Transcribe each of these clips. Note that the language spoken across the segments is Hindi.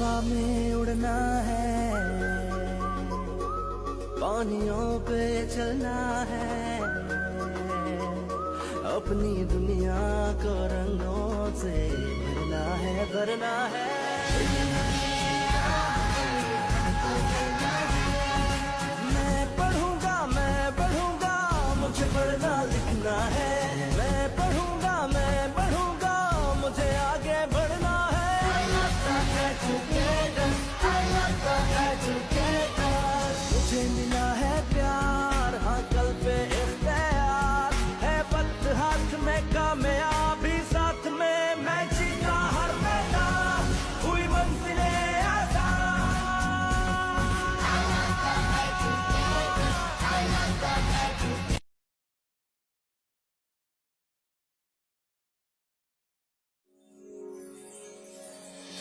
हवा में उड़ना है, पानियों पे चलना है, अपनी दुनिया को रंगों से भरना है, भरना है। मैं पढ़ूंगा, मुझे पढ़ना लिखना है। मैं पढ़ूंगा, मुझे आगे बढ़ना है। मुझे मिला है प्यार, हाँ कल पे इख्तियार है, वक्त हाथ में कामयाबी साथ में, मैं जीता हर मैदान, हुई मंजिलें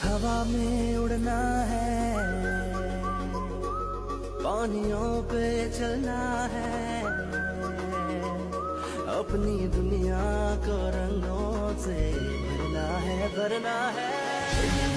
हवा में उड़ना है, पानियों पे चलना है, अपनी दुनिया को रंगों से भरना है, भरना है।